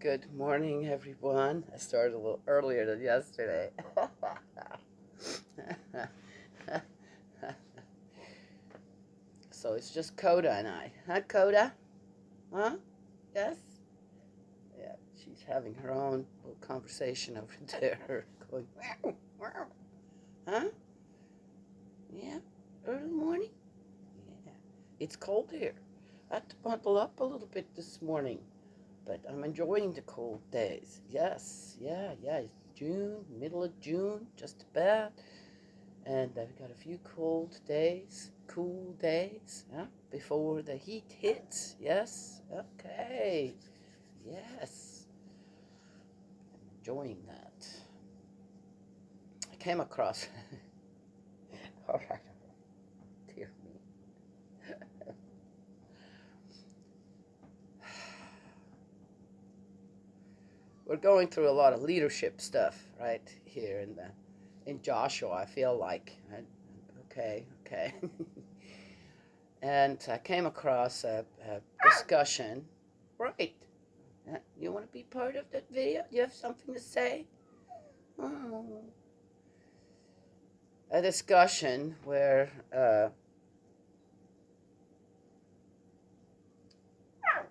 Good morning, everyone. I started a little earlier than yesterday. So it's just Coda and I. Huh, Coda? Huh? Yes? Yeah, she's having her own little conversation over there. Going, wow, wow. Huh? Yeah? Early morning? Yeah. It's cold here. I had to bundle up a little bit this morning. But I'm enjoying the cold days. Yes, yeah. It's June, middle of June, just about. And I've got a few cool days, yeah, before the heat hits. Yes, okay, yes. I'm enjoying that. I came across, all right, dear me. We're going through a lot of leadership stuff right here in Joshua. I feel like, right? Okay. And I came across a discussion. Right. You want to be part of that video? You have something to say? Oh. A discussion where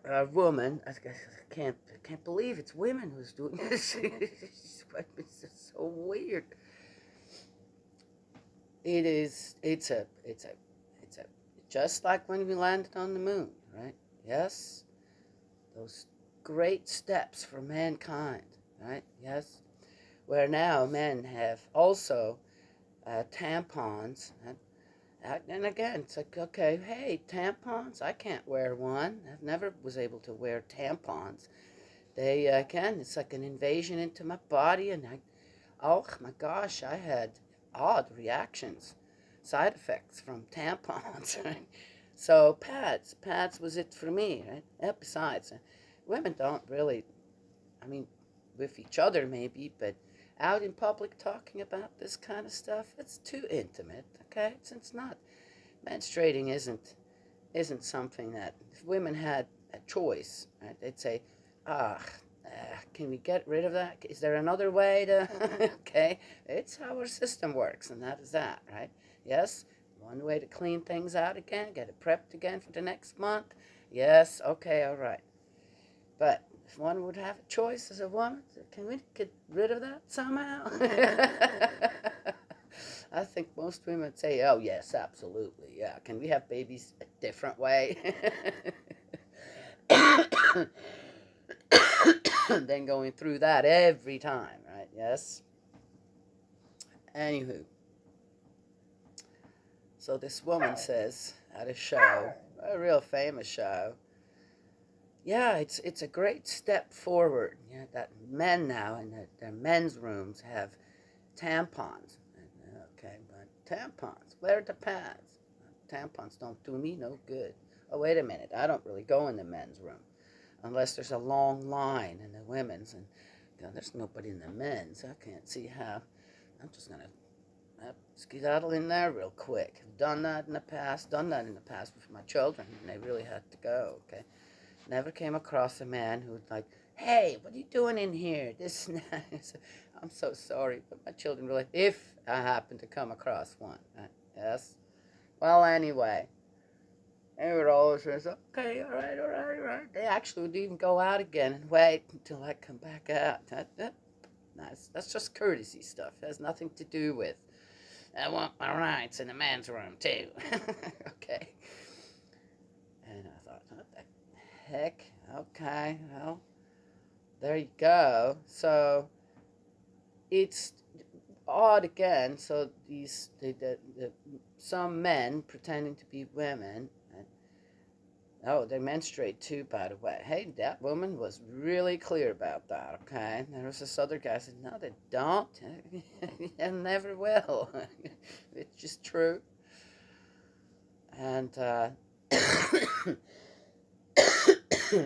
a woman, I can't believe it's women who's doing this. It's just so weird. It's a just like when we landed on the moon, right? Yes, those great steps for mankind, right? Yes, where now men have also tampons. And again, it's like, okay, hey, tampons, I can't wear one. I've never was able to wear tampons. They, again, it's like an invasion into my body, and oh my gosh, I had odd reactions, side effects from tampons, right? So pads was it for me, right? Besides, women don't really, I mean, with each other maybe, but out in public talking about this kind of stuff, it's too intimate, okay? It's not. Menstruating isn't something that if women had a choice, right, they'd say, ah, can we get rid of that? Is there another way to, okay? It's how our system works, and that is that, right? Yes, one way to clean things out again, get it prepped again for the next month. Yes, okay, all right. But if one would have a choice as a woman, can we get rid of that somehow? I think most women would say, oh, yes, absolutely. Yeah. Can we have babies a different way? Than going through that every time, right? Yes. Anywho, so this woman says at a show, a real famous show, yeah, it's a great step forward. Yeah, that men now in their men's rooms have tampons. Okay, but tampons, where are the pads? Tampons don't do me no good. Oh, wait a minute, I don't really go in the men's room unless there's a long line in the women's, and there's nobody in the men's. I can't see how. I'm just gonna skedaddle in there real quick. I've done that in the past. Done that in the past with my children, and they really had to go. Okay. Never came across a man who was like, hey, what are you doing in here? This and that. I'm so sorry, but my children really, if I happen to come across one. Yes? Well, anyway, they would always say, okay, all right. They actually would even go out again and wait until I come back out. That's just courtesy stuff. It has nothing to do with, I want my rights in the man's room, too. Okay. And I thought, what the heck? Okay, well, there you go. So it's odd again. So some men pretending to be women. Oh, they menstruate too, by the way. Hey, that woman was really clear about that, okay? There was this other guy said, no, they don't. And never will. It's just true. And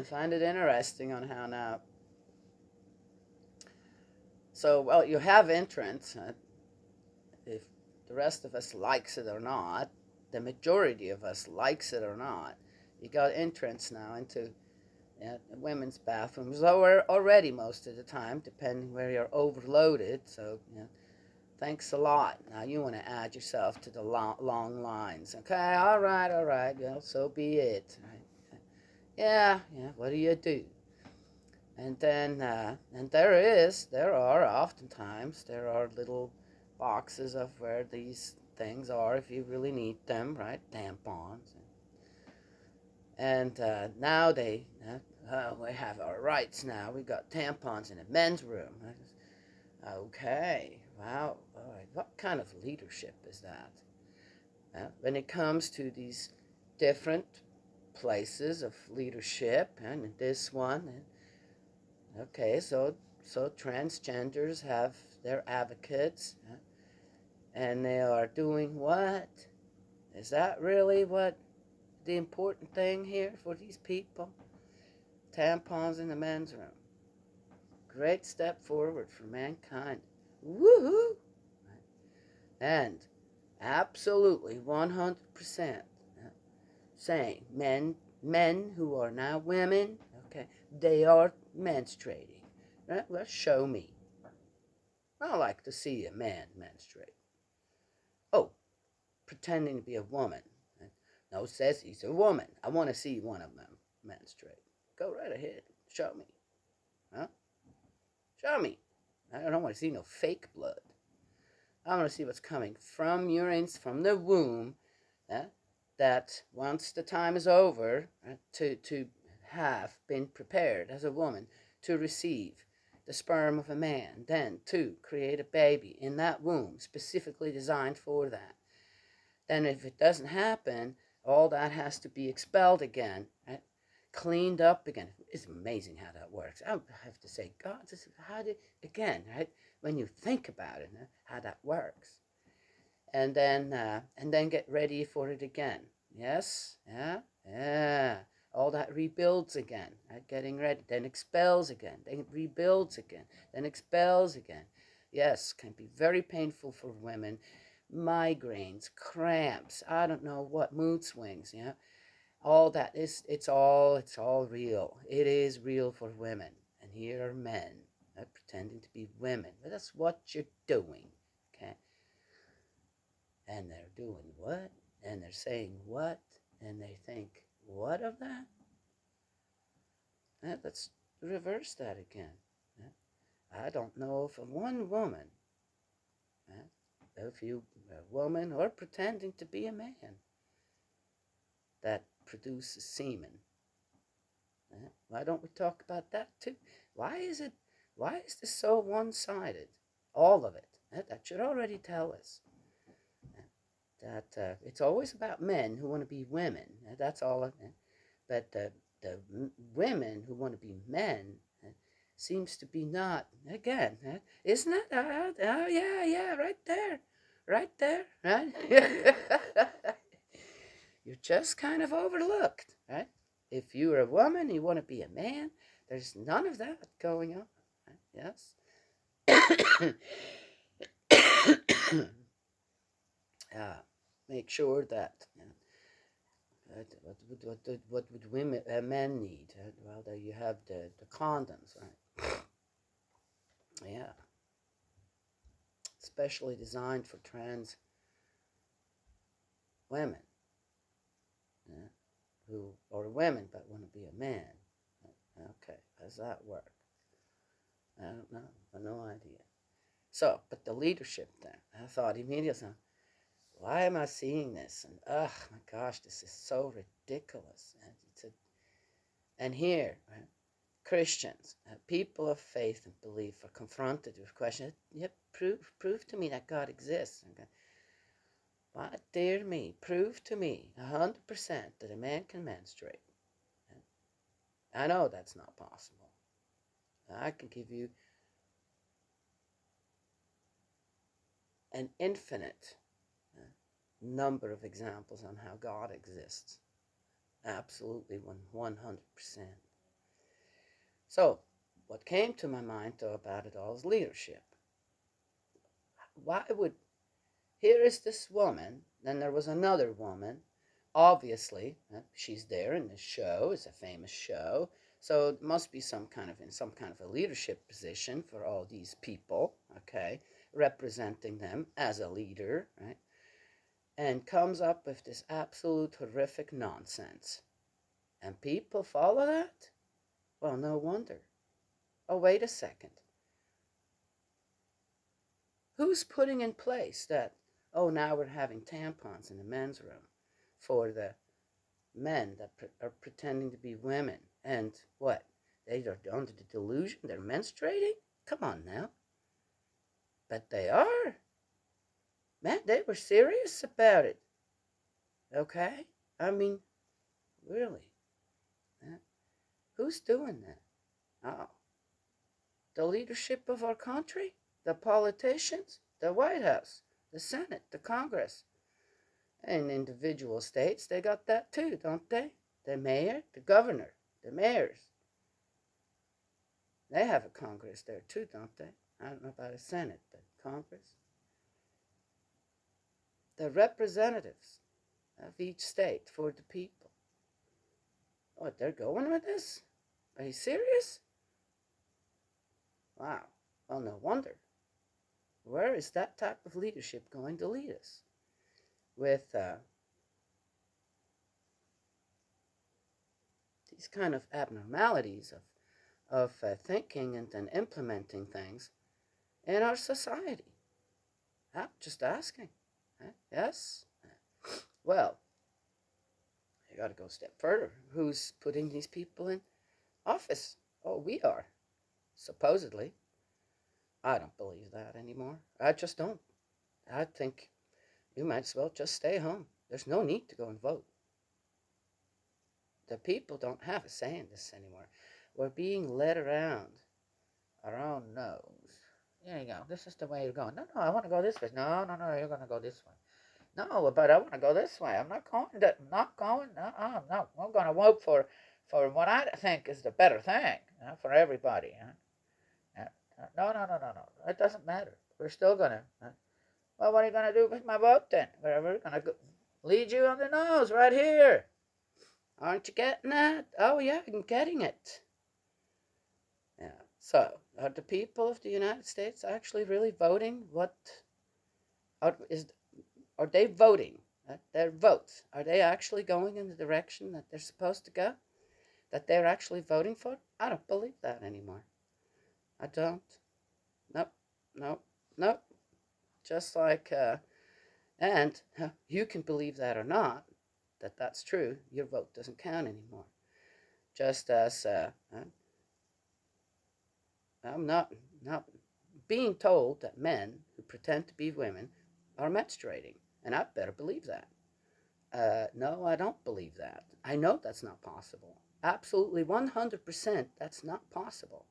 find it interesting on how now. So, well, you have entrance. If the rest of us likes it or not, the majority of us likes it or not, you got entrance now into Yeah, the women's bathrooms are already most of the time, depending where you're overloaded. So, thanks a lot. Now you want to add yourself to the long lines. Okay, all right, all right. So be it. Right? Yeah, yeah. What do? And then, and there are little boxes of where these things are if you really need them, right? Tampons. And now we have our rights now. We've got tampons in a men's room. Okay, wow. All right. What kind of leadership is that? When it comes to these different places of leadership, and this one, okay, so transgenders have their advocates, and they are doing what? Is that really what the important thing here for these people? Tampons in the men's room. Great step forward for mankind. Woohoo! And absolutely 100% saying men who are now women, okay, they are menstruating. Right? Well, show me. I like to see a man menstruate. Oh, pretending to be a woman. No, says he's a woman. I want to see one of them menstruate. Go right ahead. Show me. Huh? Show me. I don't want to see no fake blood. I want to see what's coming from urines from the womb, that once the time is over, to have been prepared as a woman to receive the sperm of a man, then to create a baby in that womb specifically designed for that. Then if it doesn't happen, all that has to be expelled again, right? Cleaned up again. It's amazing how that works. I have to say, God, this is how did again, right? When you think about it, how that works, and then get ready for it again. Yes, yeah, yeah. All that rebuilds again, right? Getting ready, then expels again, then rebuilds again, then expels again. Yes, can be very painful for women. Migraines, cramps, I don't know what, mood swings, all that is, it's all real. It is real for women, and here are men pretending to be women. But that's what you're doing, okay? And they're doing what? And they're saying what? And they think what of that? Let's reverse that again. I don't know if one woman, if you a woman or pretending to be a man, that produces semen. Why don't we talk about that too? Why is it? Why is this so one-sided? All of it. That should already tell us that it's always about men who want to be women. That's all. But the women who want to be men seems to be not. Again, isn't it? Oh, yeah, yeah, right there, right? You're just kind of overlooked, right? If you're a woman, you want to be a man. There's none of that going on. Right? Yes. Make sure that what would women men need? Well, there you have the condoms, right? Yeah, specially designed for trans women, yeah, who are women but want to be a man. Okay, how does that work? I don't know. I have no idea. So, but the leadership thing, I thought immediately, why am I seeing this? And my gosh, this is so ridiculous. And here, right, Christians, people of faith and belief are confronted with questions. Yep, prove to me that God exists. Okay. Why, dear me, prove to me 100% that a man can menstruate. I know that's not possible. I can give you an infinite number of examples on how God exists. Absolutely 100%. So, what came to my mind, though, about it all is leadership. Why would... Here is this woman, then there was another woman. Obviously, she's there in this show. It's a famous show. So it must be in some kind of a leadership position for all these people, okay, representing them as a leader, right? And comes up with this absolute horrific nonsense. And people follow that? Well, no wonder. Oh, wait a second. Who's putting in place that, oh, now we're having tampons in the men's room for the men that are pretending to be women? And what? They are under the delusion they're menstruating? Come on now. But they are. Man, they were serious about it. Okay? I mean, really. Who's doing that? Oh, the leadership of our country? The politicians? The White House? The Senate? The Congress? And individual states, they got that too, don't they? The mayor, the governor, the mayors. They have a Congress there too, don't they? I don't know about a Senate, but Congress. The representatives of each state for the people. What, they're going with this? Are you serious? Wow. Well, no wonder. Where is that type of leadership going to lead us? With these kind of abnormalities of thinking and then implementing things in our society. I'm just asking. Yes? Well, you got to go a step further. Who's putting these people in office? Oh, we are. Supposedly. I don't believe that anymore. I just don't. I think you might as well just stay home. There's no need to go and vote. The people don't have a say in this anymore. We're being led around our own nose. There you go. This is the way you're going. No, I want to go this way. No, you're going to go this way. No, but I want to go this way. I'm not going. No, I'm not. I'm going to vote for what I think is the better thing for everybody. No. It doesn't matter. We're still going to. Well, what are you going to do with my vote then? We're going to lead you on the nose right here. Aren't you getting that? Oh, yeah, I'm getting it. Yeah. So, are the people of the United States actually really voting? Are they voting? Their votes, are they actually going in the direction that they're supposed to go? That they're actually voting for? I don't believe that anymore. I don't. Nope. Just like, and you can believe that or not, that's true. Your vote doesn't count anymore. Just as I'm not being told that men who pretend to be women are menstruating, and I better believe that. No, I don't believe that. I know that's not possible. Absolutely 100% that's not possible.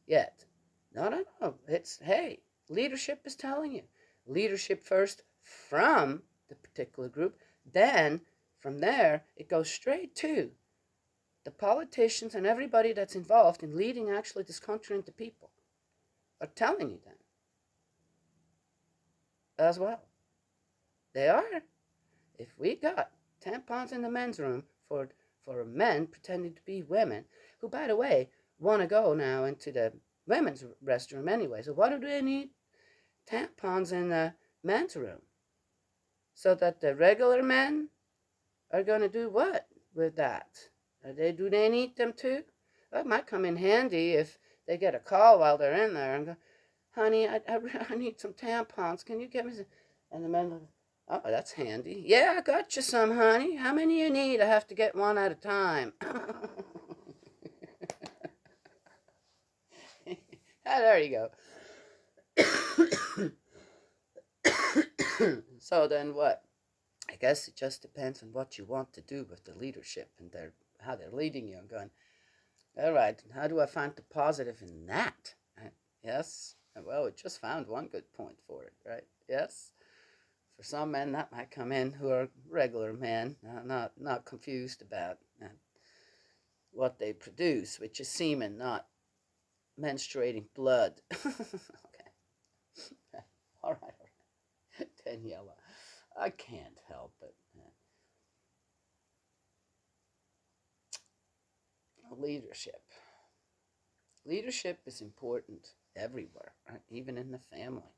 Yet, no. It's, hey, leadership is telling you. Leadership first from the particular group, then from there it goes straight to the politicians and everybody that's involved in leading actually this country and the people are telling you that as well. They are. If we got tampons in the men's room for men pretending to be women, who, by the way, want to go now into the women's restroom anyway, so why do they need tampons in the men's room? So that the regular men are going to do what with that? Do they need them too? Well, it might come in handy if they get a call while they're in there and go, honey, I need some tampons. Can you get me some? And the men look, oh, that's handy. Yeah, I got you some, honey. How many you need? I have to get one at a time. There you go. So then what? I guess it just depends on what you want to do with the leadership and how they're leading you. I'm going, all right, how do I find the positive in that? Yes? Well, we just found one good point for it, right? Yes? For some men, that might come in who are regular men, not confused about what they produce, which is semen, not menstruating blood. Okay. All right. Daniela, I can't help it. Leadership. Leadership is important everywhere, right? Even in the family.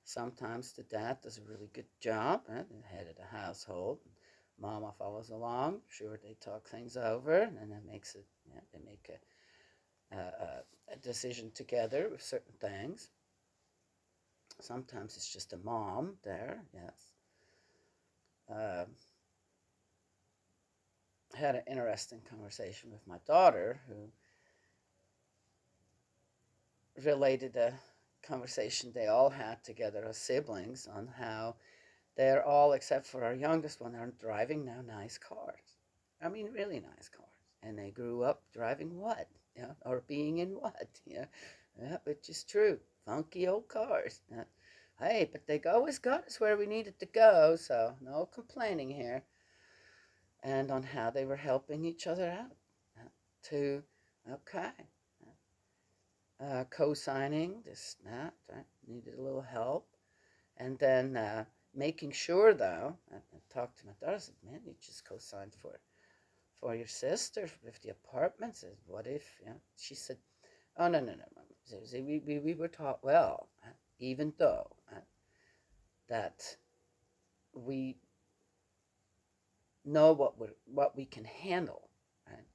Sometimes the dad does a really good job, right? The head of the household. Mama follows along. Sure, they talk things over, and then makes it. Yeah, they make a decision together with certain things. Sometimes it's just a mom there. Yes. Uh, I had an interesting conversation with my daughter who related a conversation they all had together as siblings on how they're all, except for our youngest one, are driving now nice cars. I mean, really nice cars. And they grew up driving what? Yeah, or being in what? Yeah, which is true. Funky old cars. Yeah. Hey, but they always got us where we needed to go, so no complaining here. And on how they were helping each other out. To, okay, co-signing this, that, right? Needed a little help. And then making sure, though, I talked to my daughter, I said, man, you just co-signed for your sister with the apartment. Says, what if, she said, oh, no, no, no, Mom. We were taught well, even though that we know what we can handle, right?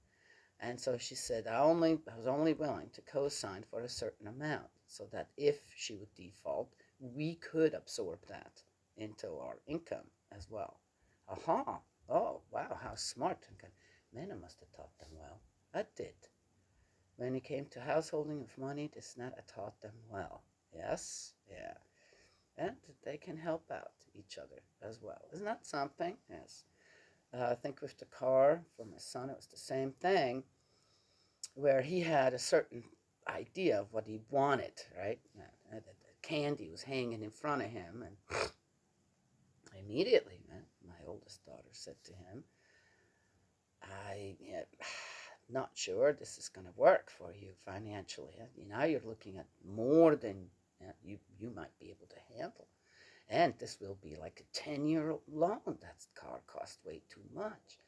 And so she said, I was only willing to co-sign for a certain amount so that if she would default, we could absorb that into our income as well. Aha. Oh, wow, how smart. Man, I must have taught them well. I did. When it came to householding of money, this not I taught them well. Yes, yeah. And they can help out each other as well. Isn't that something? Yes. I think with the car for my son, it was the same thing where he had a certain idea of what he wanted, right? The candy was hanging in front of him, and immediately, my oldest daughter said to him, not sure this is going to work for you financially. Now you're looking at more than you might be able to handle. And this will be like a 10-year loan. That car cost way too much.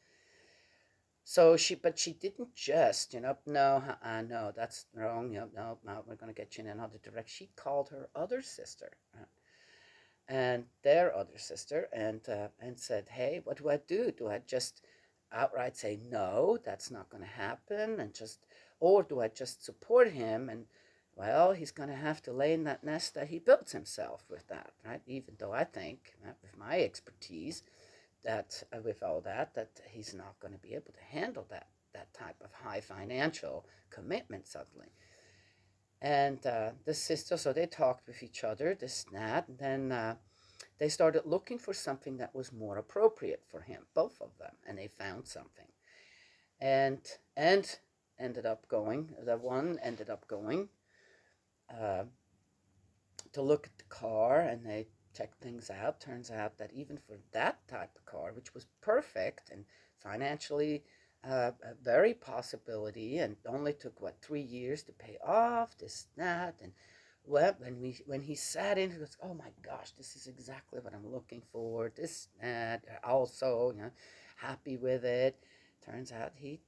So but she didn't just, no, no, that's wrong. No, no, we're going to get you in another direction. She called her other sister and their other sister and said, hey, what do I do? Do I just outright say, no, that's not going to happen, or do I just support him and, well, he's going to have to lay in that nest that he built himself with that, right? Even though I think, with my expertise, that with all that he's not going to be able to handle that type of high financial commitment suddenly. And the sister, so they talked with each other, this and that, and then they started looking for something that was more appropriate for him, both of them, and they found something. And ended up going, the one ended up going uh, to look at the car, and they checked things out. Turns out that even for that type of car, which was perfect and financially a very possibility, and only took 3 years to pay off, this, that, and well, when he sat in, he goes, "Oh my gosh, this is exactly what I'm looking for." This, that, also, happy with it. Turns out he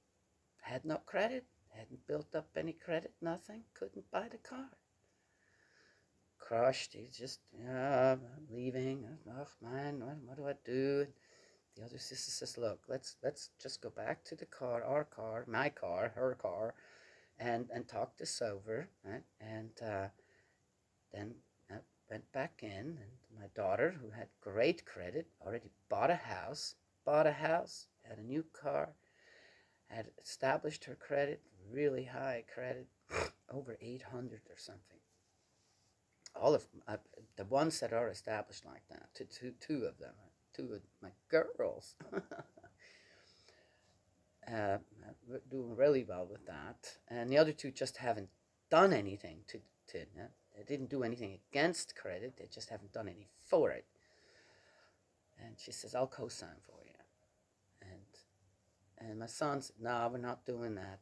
had no credit, hadn't built up any credit, nothing, couldn't buy the car. Crushed. He's just, leaving. Oh man, what do I do? The other sister says, "Look, let's just go back to the car, our car, my car, her car, and talk this over, right?" And then went back in, and my daughter, who had great credit, already bought a house, had a new car, had established her credit, really high credit, over 800 or something. All of the ones that are established like that, two of them, two of my girls, uh, doing really well with that, and the other two just haven't done anything they didn't do anything against credit. They just haven't done any for it. And she says, "I'll co-sign for you." And my son said, "No, we're not doing that.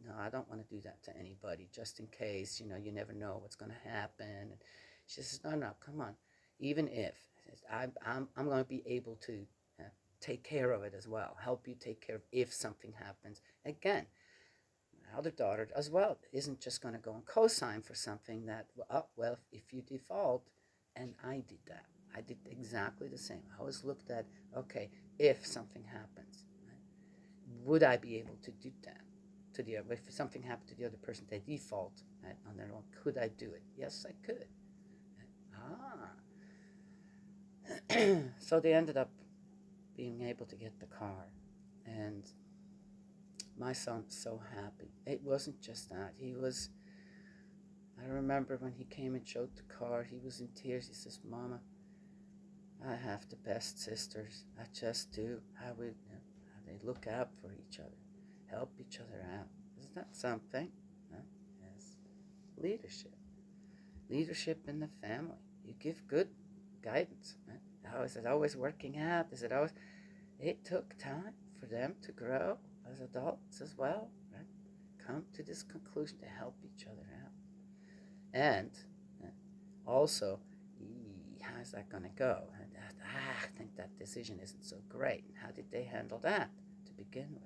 No, I don't want to do that to anybody, just in case. You never know what's going to happen." And she says, "No, no, come on. Even if I'm going to be able to take care of it as well. Help you take care of if something happens. Again, other daughter as well isn't just going to go and co-sign for something that, well, if you default, and I did that. I did exactly the same. I always looked at, okay, if something happens, right, would I be able to do that to the other? If something happened to the other person, they default, right, on their own. Could I do it? Yes, I could. So they ended up being able to get the car, and my son's so happy. It wasn't just that. I remember when he came and showed the car, he was in tears. He says, Mama, I have the best sisters. I just do. How they look out for each other, help each other out. Isn't that something? Huh? Yes. Leadership. Leadership in the family. You give good guidance. Right? How is it always working out? Is it always... It took time for them to grow as adults as well, right? Come to this conclusion to help each other out. And also, how's that going to go? I think that decision isn't so great. How did they handle that to begin with?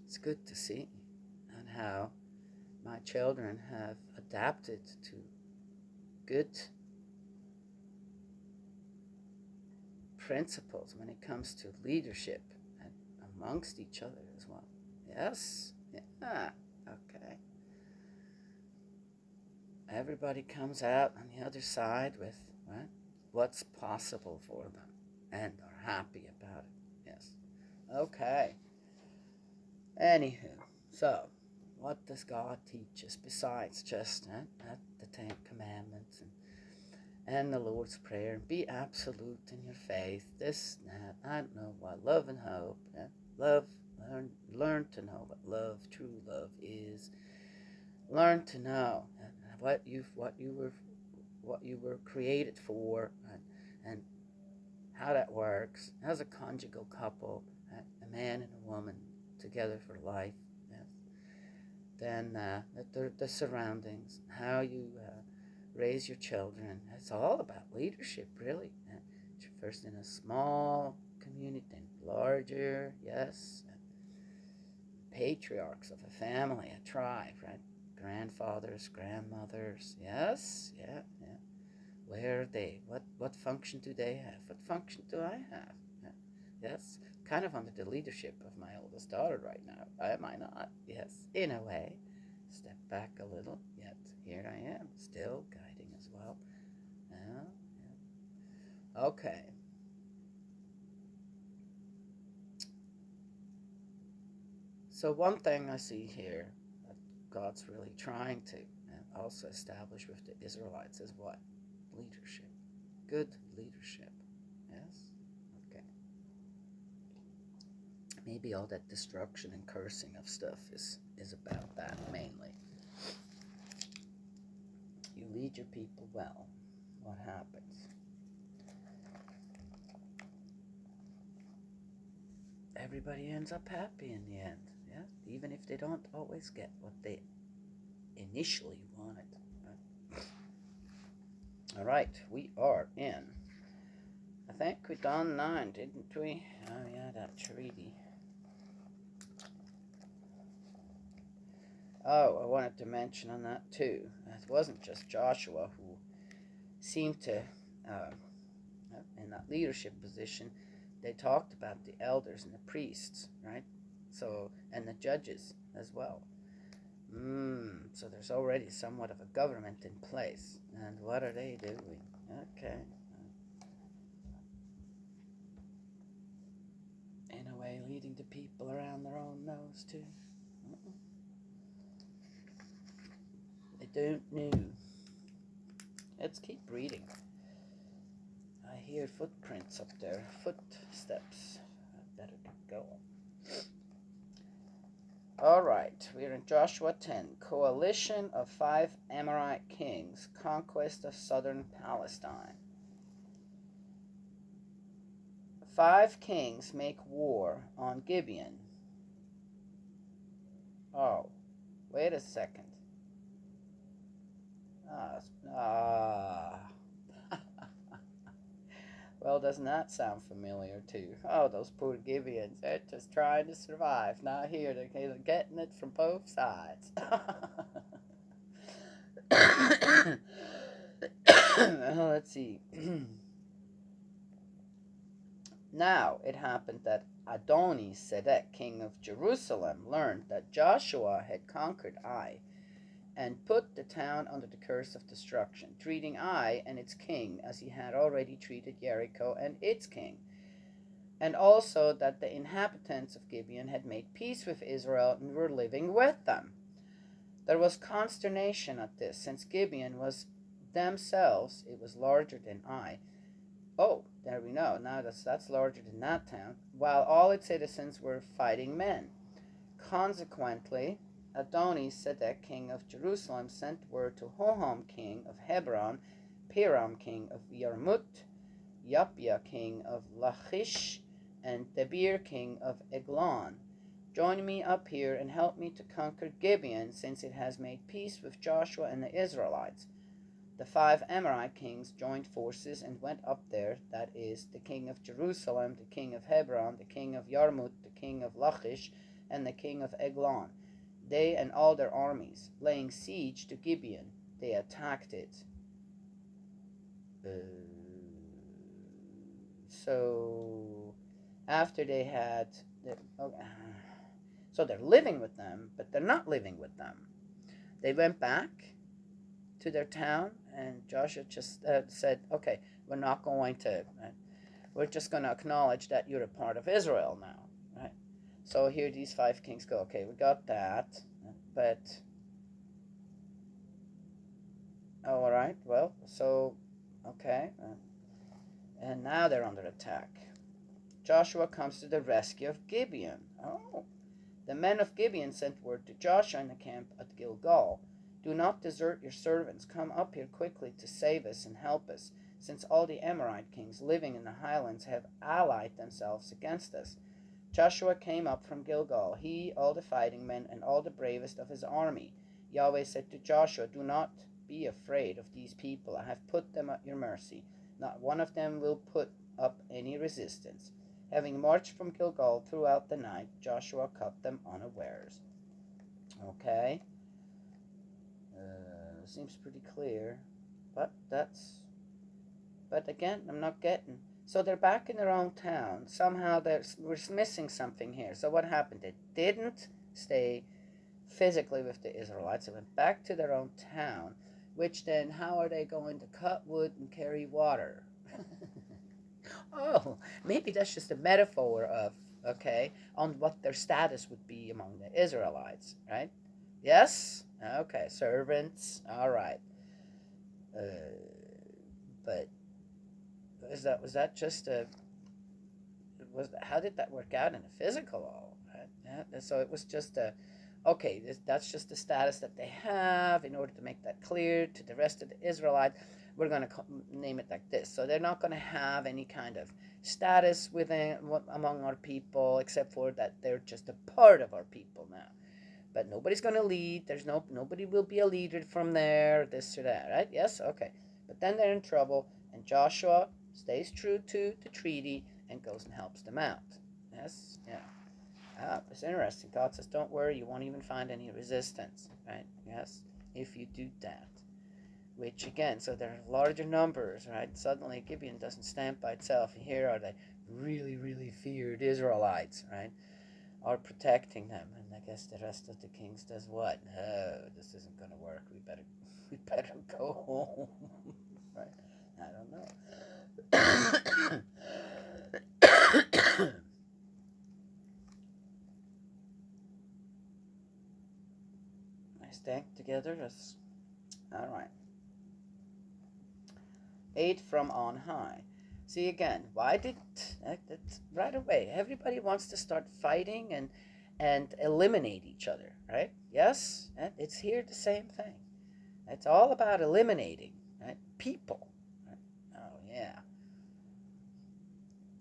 It's good to see, and how my children have adapted to good principles when it comes to leadership and amongst each other as well. Yes? Yeah. Okay. Everybody comes out on the other side with, right, what's possible for them and are happy about it. Yes. Okay. Anywho, so what does God teach us besides just the Ten Commandments and the Lord's Prayer? Be absolute in your faith. This, that, I don't know what love and hope. Love, learn to know what love, true love is. Learn to know what you were created for, and how that works as a conjugal couple, a man and a woman together for life. Yes. Then the surroundings, how you raise your children. It's all about leadership, really. First in a small community, then larger. Yes. Patriarchs of a family, a tribe, right? Grandfathers, grandmothers. Yes. Yeah. Where are they? What function do they have? What function do I have? Yeah. Yes. Kind of under the leadership of my oldest daughter right now. Am I not? Yes. In a way. Step back a little, yet here I am, still guiding as well. Yeah. Okay. So one thing I see here that God's really trying to also establish with the Israelites is what? Leadership. Good leadership. Yes? Okay. Maybe all that destruction and cursing of stuff is about that mainly. You lead your people well. What happens? Everybody ends up happy in the end. Yeah? Even if they don't always get what they initially wanted. Right? All right, we are in. I think we done 9, didn't we? Oh yeah, that treaty. Oh, I wanted to mention on that too. It wasn't just Joshua who seemed to, in that leadership position, they talked about the elders and the priests, right? So, and the judges as well. So there's already somewhat of a government in place. And what are they doing? Okay. In a way, leading the people around their own nose, too. They don't know. Let's keep reading. I hear footprints up there. Footsteps. I better get going. Alright, we're in Joshua 10. Coalition of 5 Amorite kings. Conquest of southern Palestine. 5 kings make war on Gibeon. Oh, wait a second. Well, doesn't that sound familiar too? Oh, those poor Gibeons, they're just trying to survive. Now here, they're getting it from both sides. Well, let's see. Now it happened that Adoni-Sedek, king of Jerusalem, learned that Joshua had conquered Ai and put the town under the curse of destruction, treating Ai and its king as he had already treated Jericho and its king, and also that the inhabitants of Gibeon had made peace with Israel and were living with them. There was consternation at this, since Gibeon was themselves, it was larger than Ai. Oh, there we know. Now that's larger than that town, while all its citizens were fighting men. Consequently, Adoni-Sedek, king of Jerusalem, sent word to Hoham, king of Hebron, Piram, king of Yarmut, Yapia, king of Lachish, and Debir, king of Eglon. Join me up here and help me to conquer Gibeon, since it has made peace with Joshua and the Israelites. The 5 Amorite kings joined forces and went up there, that is, the king of Jerusalem, the king of Hebron, the king of Yarmut, the king of Lachish, and the king of Eglon. They and all their armies, laying siege to Gibeon, they attacked it. So after they had, so they're living with them, but they're not living with them. They went back to their town, and Joshua just said, okay, we're not going to, we're just going to acknowledge that you're a part of Israel now, right? So here these 5 kings go, okay, we got that, but, oh, all right, well, so, okay, and now they're under attack. Joshua comes to the rescue of Gibeon. Oh, the men of Gibeon sent word to Joshua in the camp at Gilgal, do not desert your servants. Come up here quickly to save us and help us, since all the Amorite kings living in the highlands have allied themselves against us. Joshua came up from Gilgal, he, all the fighting men, and all the bravest of his army. Yahweh said to Joshua, do not be afraid of these people. I have put them at your mercy. Not one of them will put up any resistance. Having marched from Gilgal throughout the night, Joshua caught them unawares. Okay. Seems pretty clear, but again, I'm not getting. So they're back in their own town. Somehow we're missing something here. So what happened? They didn't stay physically with the Israelites. They went back to their own town, which then, how are they going to cut wood and carry water? Oh, maybe that's just a metaphor of, okay, on what their status would be among the Israelites, right? Yes? Okay, servants. All right. But was that just a how did that work out in a physical all? Right? Yeah, so it was just a okay, that's just the status that they have. In order to make that clear to the rest of the Israelites, we're going to name it like this. So they're not going to have any kind of status within among our people, except for that they're just a part of our people now. But nobody's going to lead. Nobody will be a leader from there, this or that, right? Yes? Okay. But then they're in trouble, and Joshua stays true to the treaty and goes and helps them out. Yes? Yeah. It's interesting. God says, don't worry, you won't even find any resistance, right? Yes? If you do that. Which, again, so there are larger numbers, right? Suddenly, Gibeon doesn't stand by itself. Here are the really, really feared Israelites, right? Are protecting them, and I guess the rest of the kings does what? No, this isn't going to work. We better go home, right? I don't know. I stank together. That's all right. 8 from on high. See again, why did right away? Everybody wants to start fighting and eliminate each other, right? Yes, it's here the same thing. It's all about eliminating, right? People. Right? Oh yeah.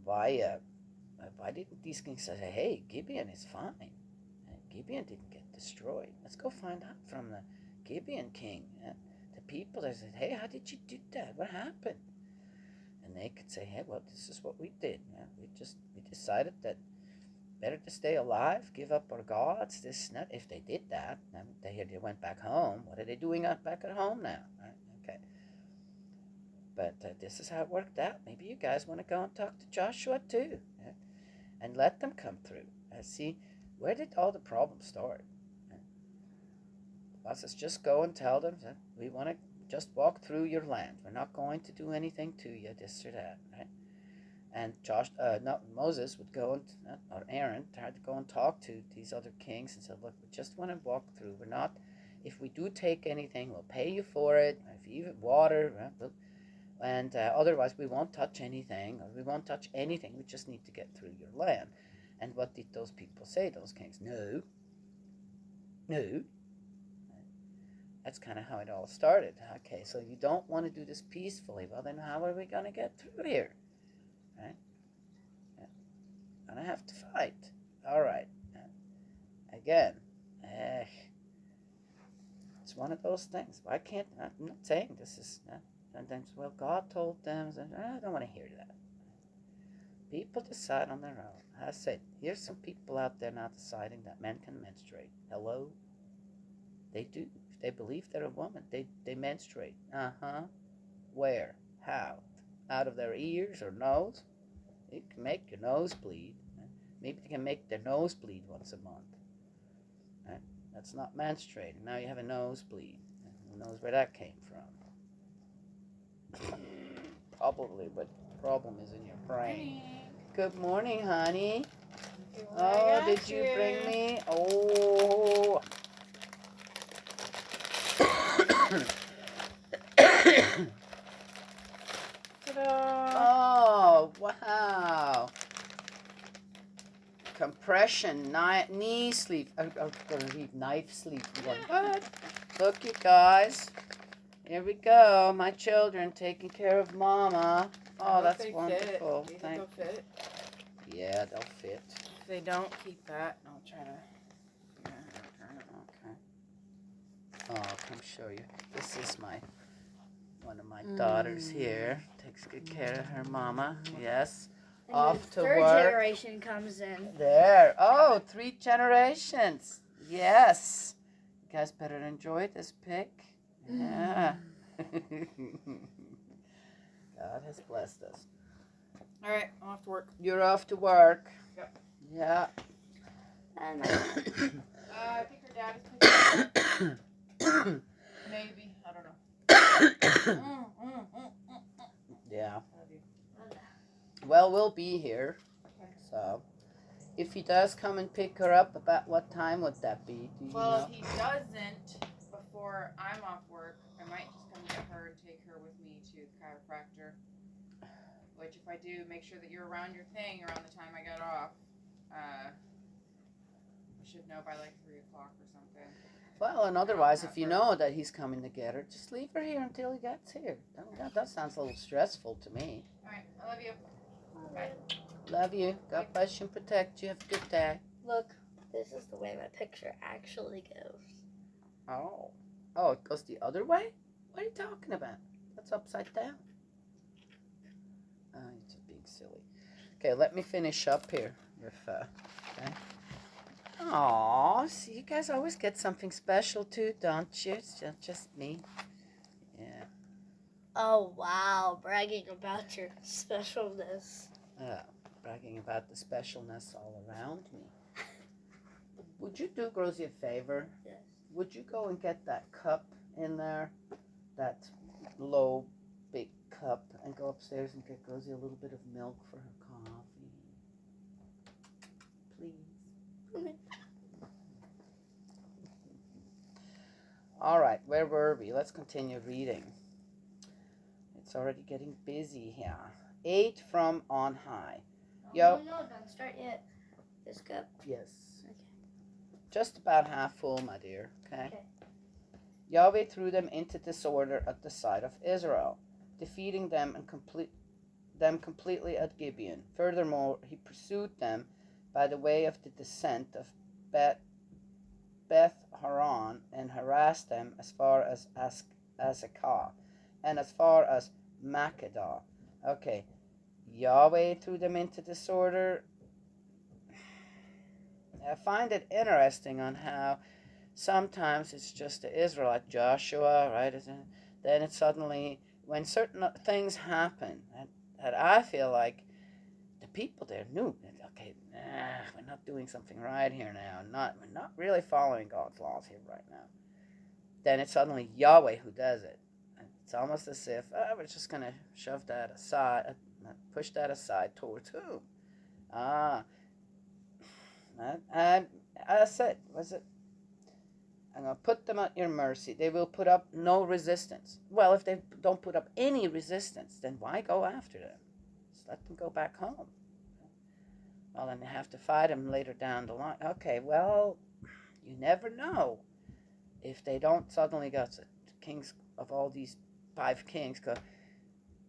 Why didn't these kings say, hey, Gibeon is fine? Gibeon didn't get destroyed. Let's go find out from the Gibeon king. The people, they said, hey, how did you do that? What happened? And they could say, hey, well, this is what we did. Yeah? We decided that better to stay alive, give up our gods, this and that. If they did that, they went back home. What are they doing back at home now? Right? Okay. But this is how it worked out. Maybe you guys want to go and talk to Joshua too, yeah? And let them come through. See, where did all the problems start? Let's just go and tell them that we want to just walk through your land. We're not going to do anything to you, this or that, right? And Moses would go or Aaron tried to go and talk to these other kings and said, look, we just want to walk through. We're not, if we do take anything, we'll pay you for it. If you even water, and otherwise we won't touch anything, or we won't touch anything. We just need to get through your land. And what did those people say, those kings? No. That's kind of how it all started. Okay, so you don't want to do this peacefully. Well, then how are we going to get through here? Right? Yeah. Gonna have to fight. All right. Again, it's one of those things. Why can't I'm not saying this is sometimes? Well, God told them. I don't want to hear that. People decide on their own. I said, here's some people out there now deciding that men can menstruate. Hello. They do. If they believe they're a woman, they menstruate. Where? How? Out of their ears or nose? It can make your nose bleed. Maybe they can make their nose bleed once a month. Right? That's not menstruating. Now you have a nosebleed. Who knows where that came from? Probably, but the problem is in your brain. Good morning, honey. Oh, did you bring me? Oh. Oh, wow. Compression, knee sleeve. I'm going to read knife sleeve. What? Look, you guys. Here we go. My children taking care of Mama. Oh, that's wonderful. Do you think they'll fit? Yeah, they'll fit. If they don't, keep that. I'll try to... Okay. Oh, I'll come show you. This is one of my daughters here. Takes good care of her mama. Yes. And Off to third work. generation comes in. There. Oh, 3 generations. Yes. You guys better enjoy this pic. Yeah. God has blessed us. All right, I'm off to work. You're off to work. Yep. Yeah. And I think her dad is taking her. Maybe. I don't know. Yeah. Well, we'll be here. Okay. So, if he does come and pick her up, about what time would that be? Do you know? If he doesn't, before I'm off work, I might just come get her and take her with me to the chiropractor. Which, if I do, make sure that you're around your thing around the time I get off. We should know by like 3 o'clock or something. Well, and otherwise, if you know that he's coming to get her, just leave her here until he gets here. That sounds a little stressful to me. All right, I love you. Bye. Love you. God bless you and protect you. Have a good day. look, this is the way my picture actually goes. Oh, it goes the other way? What are you talking about? That's upside down. Oh, you're just being silly. Okay, let me finish up here with, okay. Aw, see, you guys always get something special too, don't you? It's just me. Yeah. Oh, wow. Bragging about your specialness. Bragging about the specialness all around me. Would you do Rosie a favor? Yes. Would you go and get that cup in there? That low, big cup, and go upstairs and get Rosie a little bit of milk for her coffee? Please. All right, where were we? Let's continue reading. It's already getting busy here. 8 from on high. No, don't start yet. This cup. Yes. Okay. Just about half full, my dear. Okay. Okay. Yahweh threw them into disorder at the side of Israel, defeating them completely at Gibeon. Furthermore, he pursued them by the way of the descent of Beth Horon and harassed them as far as Azekah and as far as Makkedah. Okay, Yahweh threw them into disorder. I find it interesting on how sometimes it's just the Israelite, Joshua, right? Then it suddenly, when certain things happen, that I feel like the people there knew, okay, we're not doing something right here now. We're not really following God's laws here right now. Then it's suddenly Yahweh who does it. It's almost as if we're just going to shove that aside, push that aside towards whom? Ah, and I said, was it? I'm going to put them at your mercy. They will put up no resistance. Well, if they don't put up any resistance, then why go after them? Just let them go back home. Well, then they have to fight them later down the line. Okay, well, you never know. If they don't suddenly got the kings of all these 5 kings go,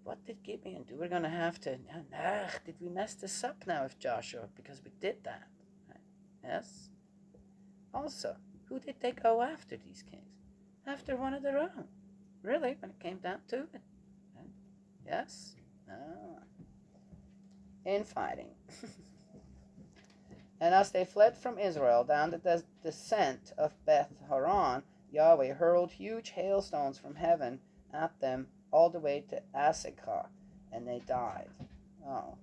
what did Gibeon do? We're going to have to, did we mess this up now with Joshua because we did that? Right? Yes. Also, who did they go after, these kings? After one of their own. Really, when it came down to it. Right? Yes. Infighting. And as they fled from Israel down the descent of Beth Horon, Yahweh hurled huge hailstones from heaven at them all the way to Asakah, and they died. Oh,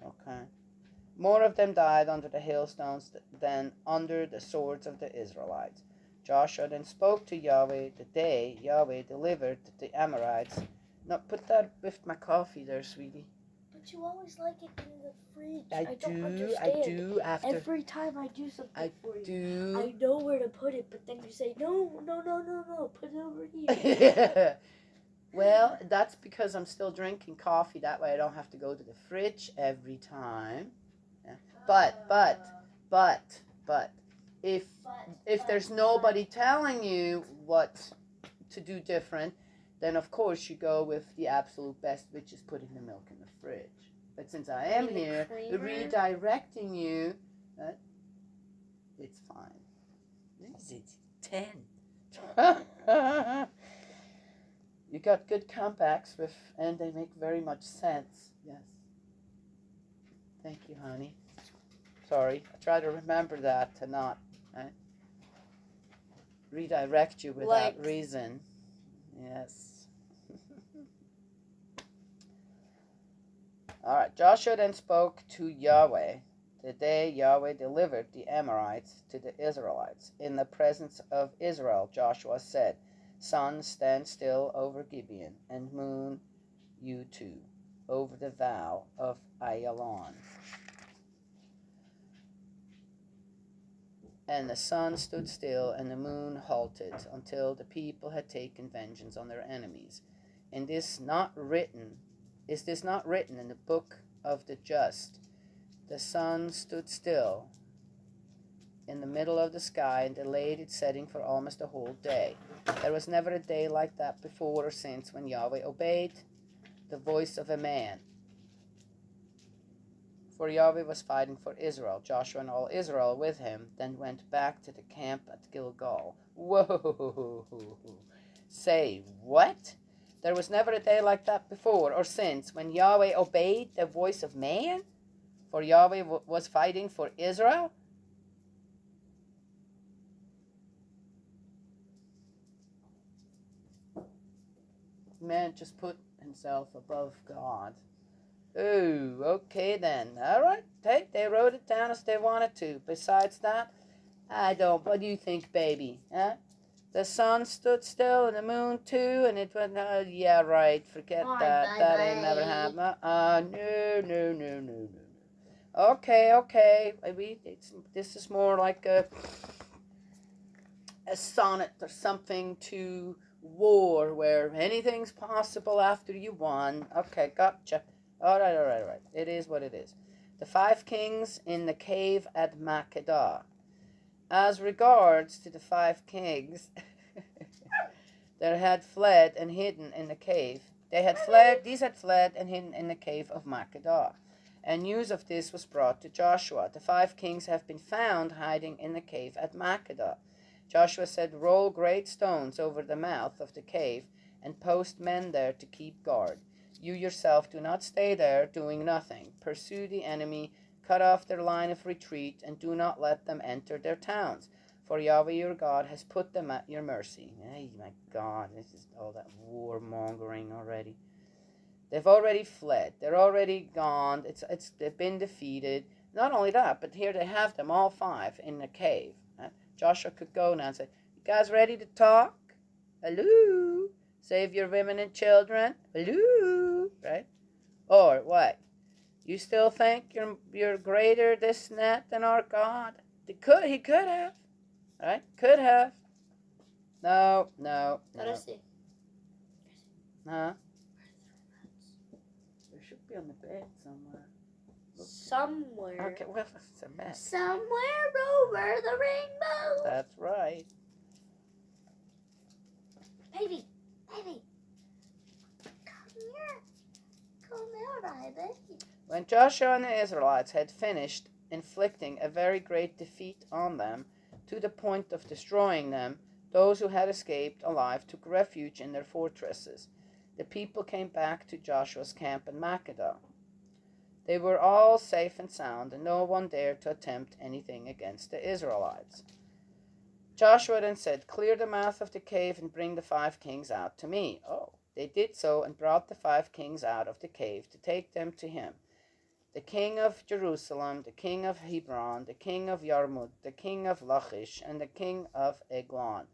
okay. More of them died under the hailstones than under the swords of the Israelites. Joshua then spoke to Yahweh the day Yahweh delivered the Amorites. No, put that with my coffee there, sweetie. But you always like it in the fridge. I don't do. understand. After Every time I do something for you, do. I know where to put it, but then you say, no, put it over here. Well, that's because I'm still drinking coffee. That way I don't have to go to the fridge every time. Yeah. But, if there's nobody telling you what to do different, then of course you go with the absolute best, which is putting the milk in the fridge. But since I am here redirecting you, it's fine. It's 10. You got good comebacks and they make very much sense. Yes. Thank you, honey. Sorry, I try to remember that to not redirect you without reason. Yes. All right. Joshua then spoke to Yahweh the day Yahweh delivered the Amorites to the Israelites. In the presence of Israel, Joshua said, Sun, stand still over Gibeon, and moon, you too, over the vow of Ayalon. And the sun stood still, and the moon halted, until the people had taken vengeance on their enemies. Is this not written in the book of the just? The sun stood still in the middle of the sky and delayed its setting for almost a whole day. There was never a day like that before or since when Yahweh obeyed the voice of a man. For Yahweh was fighting for Israel. Joshua and all Israel with him then went back to the camp at Gilgal. Whoa! Say, what? There was never a day like that before or since when Yahweh obeyed the voice of man? For Yahweh was fighting for Israel? Man just put himself above God. Oh, okay then. All right. Hey, they wrote it down as they wanted to. Besides that, I don't. What do you think, baby? Huh? The sun stood still and the moon too, and it went. Yeah, right. Forget that. That ain't never happened. No. Okay. Maybe this is more like a sonnet or something to war, where anything's possible after you won. Okay, gotcha. All right. It is what it is. The 5 kings in the cave at Makkedah. As regards to the 5 kings that had fled and hidden in the cave, these had fled and hidden in the cave of Makkedah. And news of this was brought to Joshua. The 5 kings have been found hiding in the cave at Makkedah. Joshua said, roll great stones over the mouth of the cave and post men there to keep guard. You yourself do not stay there doing nothing. Pursue the enemy, cut off their line of retreat, and do not let them enter their towns. For Yahweh your God has put them at your mercy. Hey, my God, this is all that warmongering already. They've already fled. They're already gone. They've been defeated. Not only that, but here they have them, all five, in a cave. Joshua could go now and say, "You guys ready to talk? Hello? Save your women and children? Hello?" Right? Or what? You still think you're greater this and that than our God? He could have. Right? Could have. No. Gotta see. Huh? They should be on the bed somewhere. Somewhere. Okay, well, it's a mess. Somewhere over the rainbow. That's right. Baby. Come here. Come here, baby. When Joshua and the Israelites had finished inflicting a very great defeat on them, to the point of destroying them, those who had escaped alive took refuge in their fortresses. The people came back to Joshua's camp in Makkedah. They were all safe and sound, and no one dared to attempt anything against the Israelites. Joshua then said, "Clear the mouth of the cave and bring the 5 kings out to me." Oh, they did so and brought the 5 kings out of the cave to take them to him. The king of Jerusalem, the king of Hebron, the king of Yarmut, the king of Lachish, and the king of Eglon.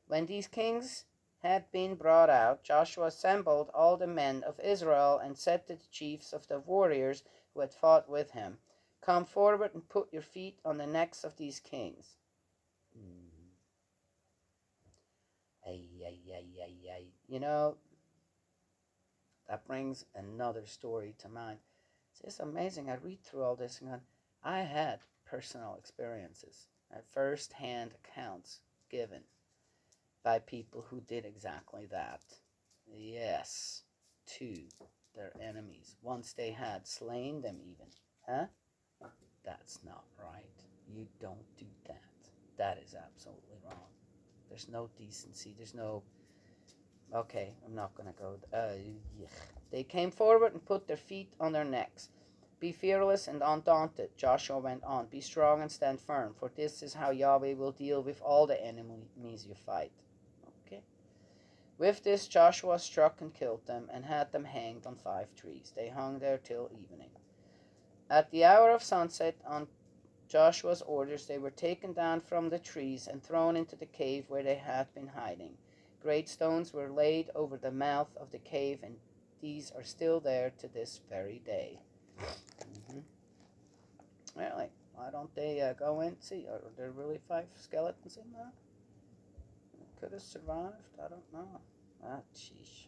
When these kings had been brought out, Joshua assembled all the men of Israel and said to the chiefs of the warriors who had fought with him, "Come forward and put your feet on the necks of these kings." You know, that brings another story to mind. It's amazing. I read through all this and I had personal experiences, first-hand accounts given by people who did exactly that. Yes, to their enemies, once they had slain them even. Huh? That's not right. You don't do that. That is absolutely wrong. There's no decency. There's no... Okay, I'm not going to go... They came forward and put their feet on their necks. "Be fearless and undaunted," Joshua went on. "Be strong and stand firm, for this is how Yahweh will deal with all the enemies you fight." Okay. With this, Joshua struck and killed them and had them hanged on 5 trees. They hung there till evening. At the hour of sunset, on Joshua's orders, they were taken down from the trees and thrown into the cave where they had been hiding. Great stones were laid over the mouth of the cave, and these are still there to this very day. Really? Why don't they go in and see? Are there really 5 skeletons in there? Could have survived? I don't know. Ah, sheesh.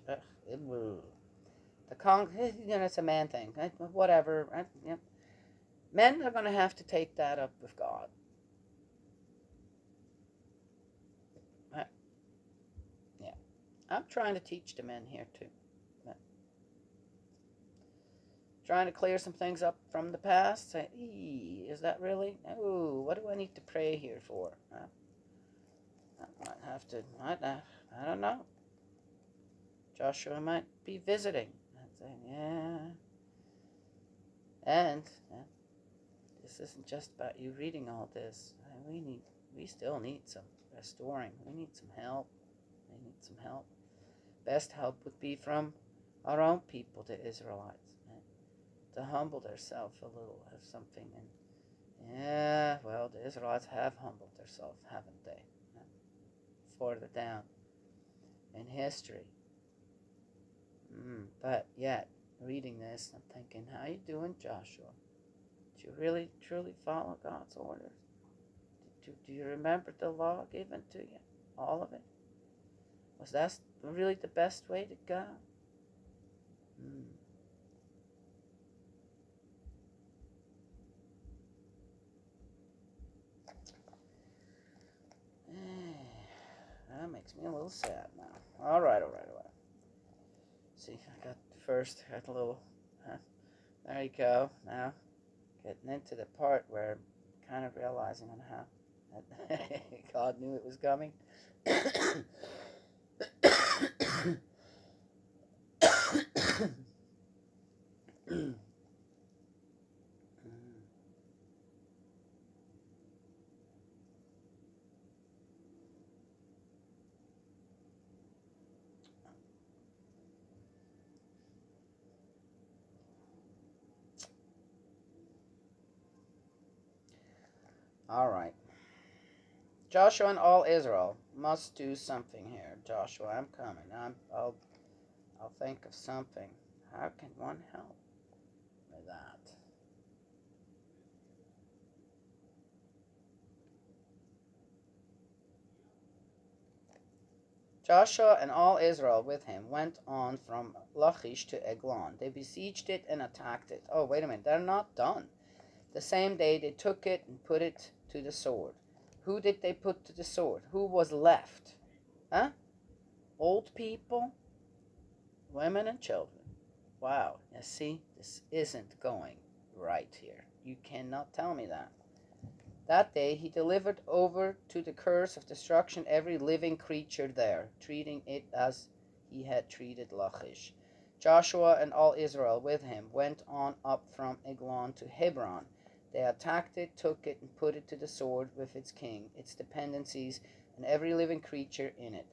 It's a man thing. Whatever. Men are going to have to take that up with God. Yeah. I'm trying to teach the men here too. Trying to clear some things up from the past. Say, is that really? Oh, what do I need to pray here for? I might have to, I don't know. Joshua might be visiting. I'd say, yeah. And this isn't just about you reading all this. We still need some restoring. We need some help. Best help would be from our own people, the Israelites. To humble themselves a little, have something. And the Israelites have humbled themselves, haven't they? Further down in history. But yet, reading this, I'm thinking, how you doing, Joshua? Did you really, truly follow God's orders? Do you remember the law given to you? All of it? Was that really the best way to go? That makes me a little sad now. All right. See, I got a little, there you go. Now, getting into the part where I'm kind of realizing on how God knew it was coming. All right. Joshua and all Israel must do something here. Joshua, I'm coming. I'll think of something. How can one help with that? Joshua and all Israel with him went on from Lachish to Eglon. They besieged it and attacked it. Oh, wait a minute. They're not done. The same day they took it and put it to the sword. Who did they put to the sword? Who was left? Huh? Old people, women, and children. Wow. You see, this isn't going right here. You cannot tell me that. That day he delivered over to the curse of destruction every living creature there, treating it as he had treated Lachish. Joshua and all Israel with him went on up from Eglon to Hebron. They attacked it, took it, and put it to the sword with its king, its dependencies, and every living creature in it.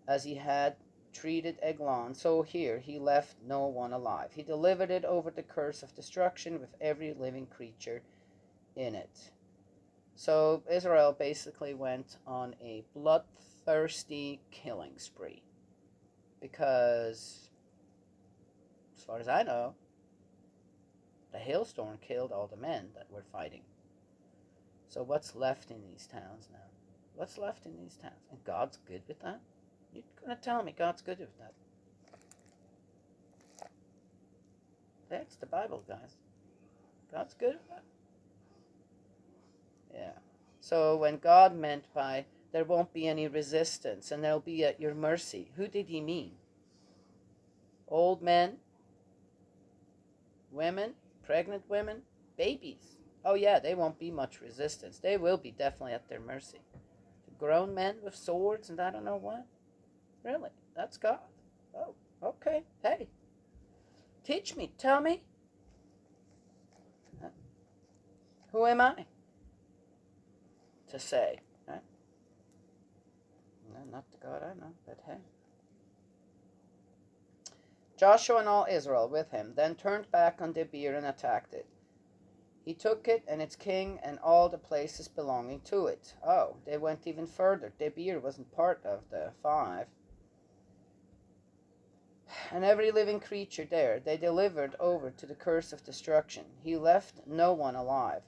As he had treated Eglon, so here he left no one alive. He delivered it over the curse of destruction with every living creature in it. So Israel basically went on a bloodthirsty killing spree. Because, as far as I know, the hailstorm killed all the men that were fighting. So what's left in these towns now? What's left in these towns? And God's good with that? You're going to tell me God's good with that? That's the Bible, guys. God's good with that? Yeah. So when God meant by there won't be any resistance and they'll be at your mercy, who did he mean? Old men, women, pregnant women, babies. Oh yeah, they won't be much resistance. They will be definitely at their mercy. Grown men with swords and I don't know what. Really? That's God? Oh, okay. Hey, teach me. Tell me. Who am I to say? Huh? No, not the God I know, but hey. Joshua and all Israel with him then turned back on Gibeon and attacked it. He took it and its king and all the places belonging to it. Oh, they went even further. Gibeon wasn't part of the 5. And every living creature there they delivered over to the curse of destruction. He left no one alive.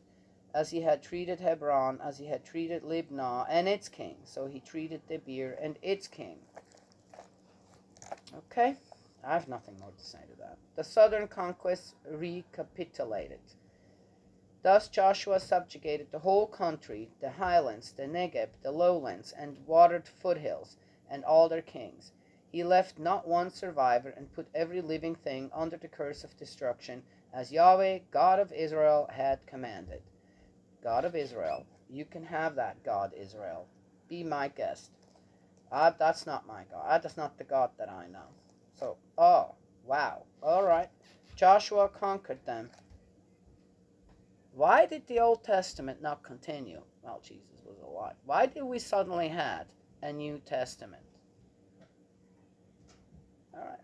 As he had treated Hebron, as he had treated Libnah and its king, so he treated Gibeon and its king. Okay, I have nothing more to say to that. The southern conquest recapitulated. Thus Joshua subjugated the whole country, the highlands, the Negeb, the lowlands, and watered foothills, and all their kings. He left not one survivor, and put every living thing under the curse of destruction, as Yahweh, God of Israel, had commanded. God of Israel, you can have that, God Israel. Be my guest. That's not my God. That's not the God that I know. So, oh, wow. All right. Joshua conquered them. Why did the Old Testament not continue? Well, Jesus was alive. Why did we suddenly have a New Testament? All right.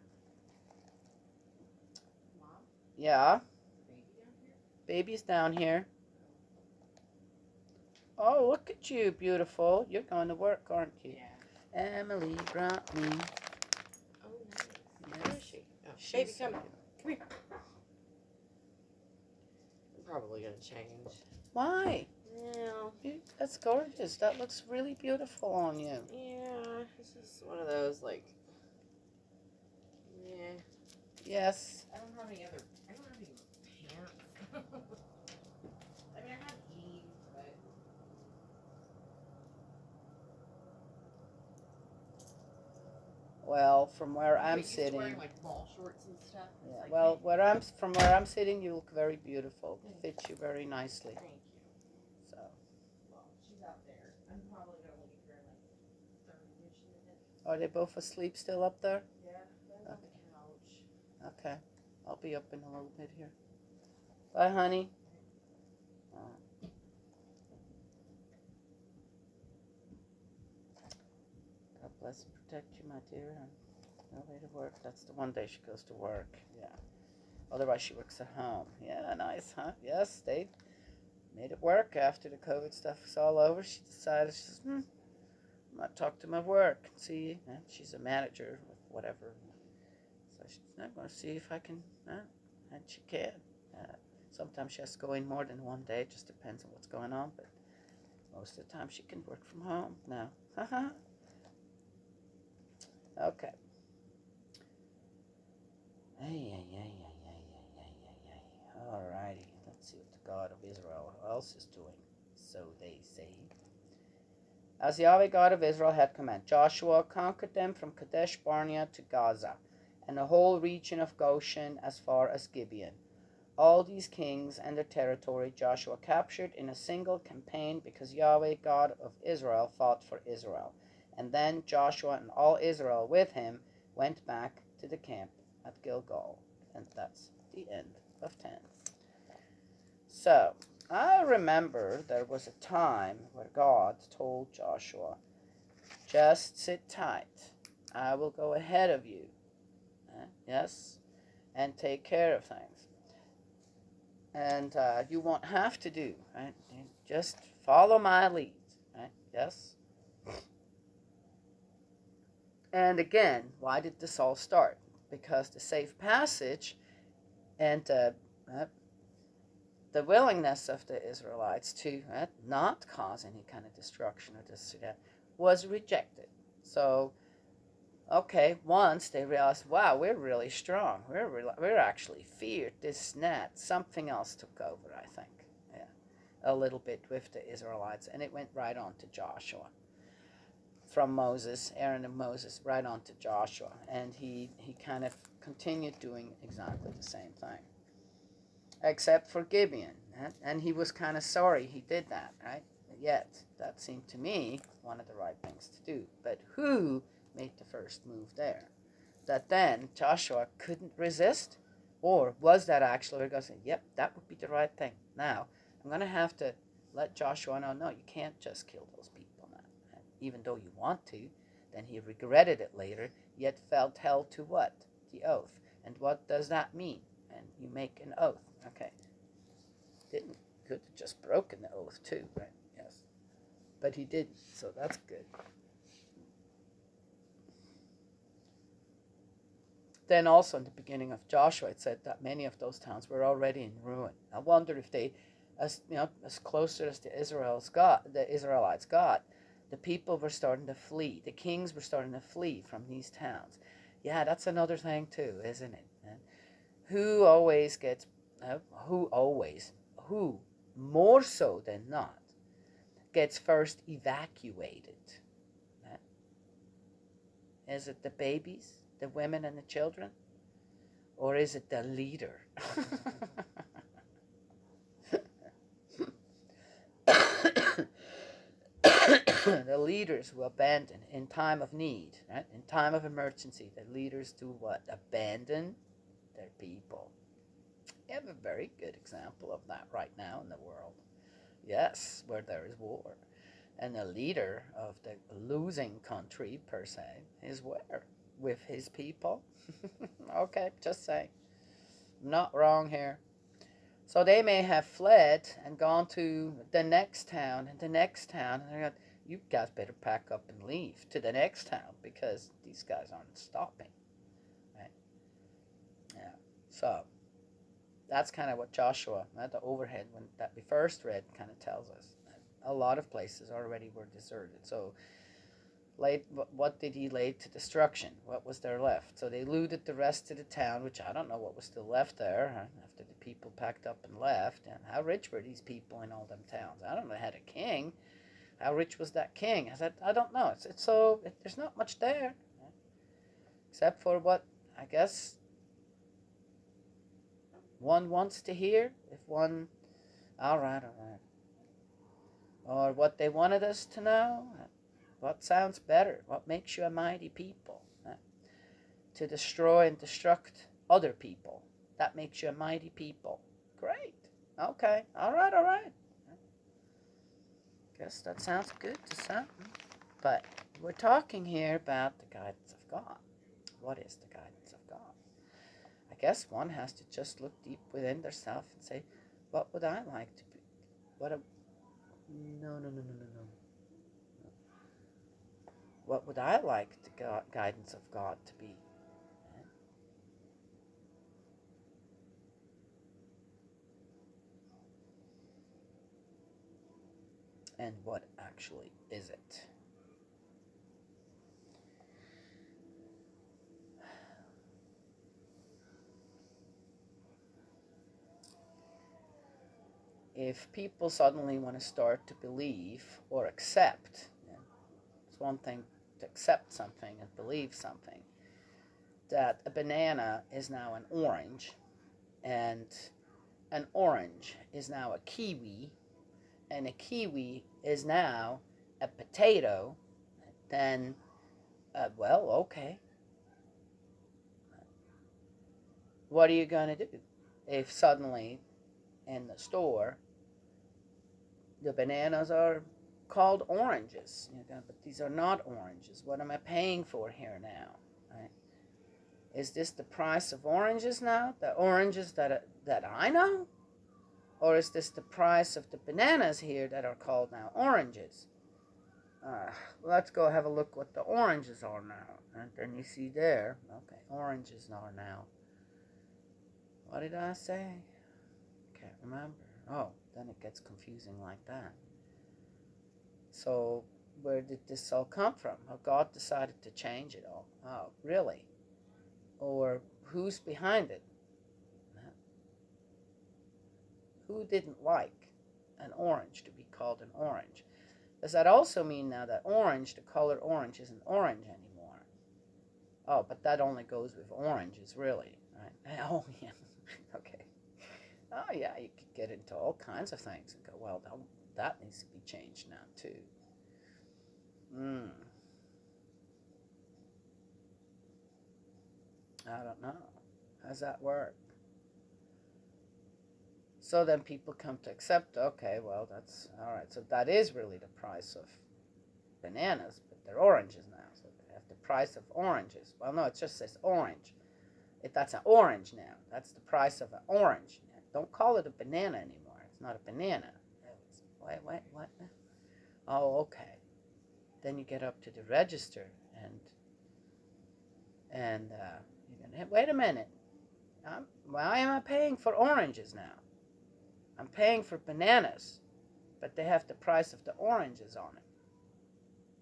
Mom, Yeah, baby down here? baby's down here. Oh, look at you, beautiful. You're going to work, aren't you? Yeah. Emily brought me. Oh, nice. Yes. Where is she? Oh, She's baby, come. so- Come here. I'm probably going to change. Why? Yeah. That's gorgeous. That looks really beautiful on you. Yeah. This is one of those, like, yeah. Yes. I don't have any pants. I mean, I have jeans, but. Well, from where You I'm get used to sitting. wearing, like, ball shorts and stuff. It's Yeah. like, Well, from where I'm sitting, you look very beautiful. Fits you very nicely. Thank you. So. Well, she's out there. I'm probably gonna leave here in like 30-ish minutes. Are they both asleep still up there? Yeah, they're on the couch. Okay. I'll be up in a little bit here. Bye, honey. God bless and protect you, my dear. No way to work. That's the one day she goes to work. Yeah. Otherwise, she works at home. Yeah, nice, huh? Yes, they made it work after the COVID stuff was all over. She decided, she says, I'm going to talk to my work and see. And she's a manager of whatever. So she's not going to see if I can. And she can. Sometimes she has to go in more than one day. It just depends on what's going on. But most of the time, she can work from home now. Okay. Alrighty. Let's see what the God of Israel else is doing. So they say. As Yahweh God of Israel had commanded, Joshua conquered them from Kadesh Barnea to Gaza, and the whole region of Goshen as far as Gibeon. All these kings and their territory Joshua captured in a single campaign because Yahweh God of Israel fought for Israel. And then Joshua and all Israel with him went back to the camp at Gilgal. And that's the end of 10. So, I remember there was a time where God told Joshua, just sit tight. I will go ahead of you. Yes? And take care of things. And you won't have to do, right? Just follow my lead, right? Yes? And again, why did this all start? Because the safe passage and the willingness of the Israelites to not cause any kind of destruction or this or that was rejected. So, okay, once they realized, wow, we're really strong. We're actually feared. This net, something else took over, I think. Yeah, a little bit with the Israelites, and it went right on to Joshua. From Moses, Aaron and Moses, right on to Joshua. And he kind of continued doing exactly the same thing. Except for Gibeon. And he was kind of sorry he did that, right? Yet, that seemed to me one of the right things to do. But who made the first move there? That then Joshua couldn't resist? Or was that actually God saying, yep, that would be the right thing. Now, I'm going to have to let Joshua know, no, you can't just kill those people now. And even though you want to, then he regretted it later, yet felt held to what? The oath. And what does that mean? And you make an oath. Okay. Could have just broken the oath too, right? Yes. But he didn't, so that's good. Then also in the beginning of Joshua, it said that many of those towns were already in ruin. I wonder if they, as closer as the Israelites got, the people were starting to flee. The kings were starting to flee from these towns. Yeah, that's another thing too, isn't it? Who more so than not, gets first evacuated? Is it the babies, the women, and the children? Or is it the leader? The leaders who abandon in time of need, right? In time of emergency, the leaders do what? Abandon their people. We have a very good example of that right now in the world. Yes, where there is war. And the leader of the losing country, per se, is where? With his people. Okay, just saying. I'm not wrong here. So they may have fled and gone to the next town and the next town. And they're like, you guys better pack up and leave to the next town because these guys aren't stopping. Right? Yeah. So that's kind of what Joshua, the overhead when that we first read, kind of tells us. A lot of places already were deserted. So what did he lay to destruction? What was there left? So they looted the rest of the town, which I don't know what was still left there after the people packed up and left. And how rich were these people in all them towns? I don't know. They had a king. How rich was that king? I said, I don't know. There's not much there, except for what I guess one wants to hear. If one, all right. Or what they wanted us to know. What sounds better? What makes you a mighty people? To destroy and destruct other people. That makes you a mighty people. Great. Okay. All right. Guess that sounds good to some. But we're talking here about the guidance of God. What is the guidance of God? I guess one has to just look deep within themselves and say, what would I like to be? No. What would I like the guidance of God to be? And what actually is it? If people suddenly want to start to believe or accept, it's one thing to accept something and believe something, that a banana is now an orange, and an orange is now a kiwi, and a kiwi is now a potato, then, well, okay. What are you going to do if suddenly in the store the bananas are called oranges? But these are not oranges. What am I paying for here now? Right? Is this the price of oranges now? The oranges that I know? Or is this the price of the bananas here that are called now oranges? Let's go have a look what the oranges are now. And then you see there, okay, oranges are now. What did I say? Can't remember. Oh, then it gets confusing like that. So where did this all come from? Oh, God decided to change it all. Oh, really? Or who's behind it? Who didn't like an orange to be called an orange? Does that also mean now that orange, the color orange, isn't orange anymore? Oh, but that only goes with oranges, really, right? Oh, yeah. Okay. Oh, yeah, you could get into all kinds of things and go, well, that needs to be changed now, too. I don't know. How's that work? So then people come to accept, okay, well, that's all right. So that is really the price of bananas, but they're oranges now. So they have the price of oranges. Well, no, it just says orange. That's an orange now. That's the price of an orange. Don't call it a banana anymore. It's not a banana. Wait, what? Oh, okay. Then you get up to the register and you're gonna wait a minute. Why am I paying for oranges now? I'm paying for bananas, but they have the price of the oranges on it.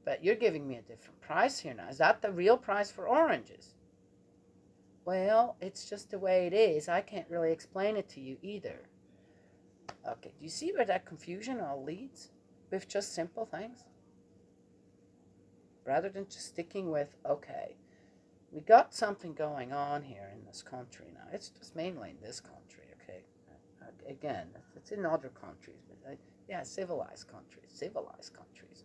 But you're giving me a different price here now. Is that the real price for oranges? Well, it's just the way it is. I can't really explain it to you either. Okay, do you see where that confusion all leads? With just simple things? Rather than just sticking with, okay, we got something going on here in this country now. It's just mainly in this country, okay? Again, it's in other countries, but yeah, civilized countries.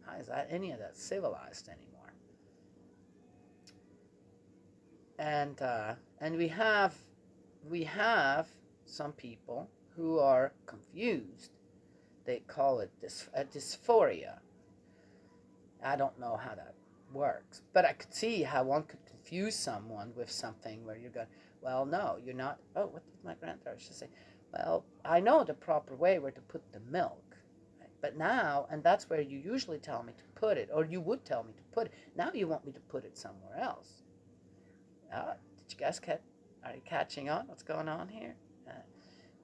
How is that any of that civilized anymore? And we have some people who are confused. They call it dysphoria. I don't know how that works, but I could see how one could confuse someone with something where you're going, well, no, you're not. Oh, what did my granddaughter say? Well, I know the proper way where to put the milk, right? But now, and that's where you usually tell me to put it, or you would tell me to put it. Now you want me to put it somewhere else. Did you guys are you catching on? What's going on here?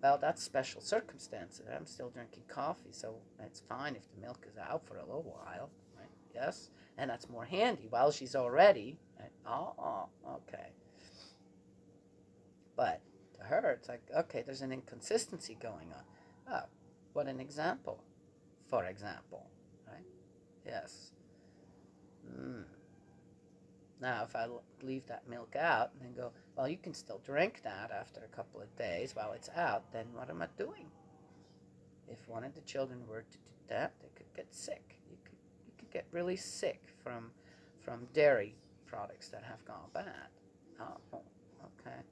Well, that's special circumstances. I'm still drinking coffee, so it's fine if the milk is out for a little while. Right? Yes, and that's more handy while she's all ready. Right? Oh, okay. But to her, it's like, okay, there's an inconsistency going on. Oh, what an example. For example, right? Yes. Now, if I leave that milk out and then go, well, you can still drink that after a couple of days while it's out, then what am I doing? If one of the children were to do that, they could get sick. You could get really sick from dairy products that have gone bad. Oh, okay.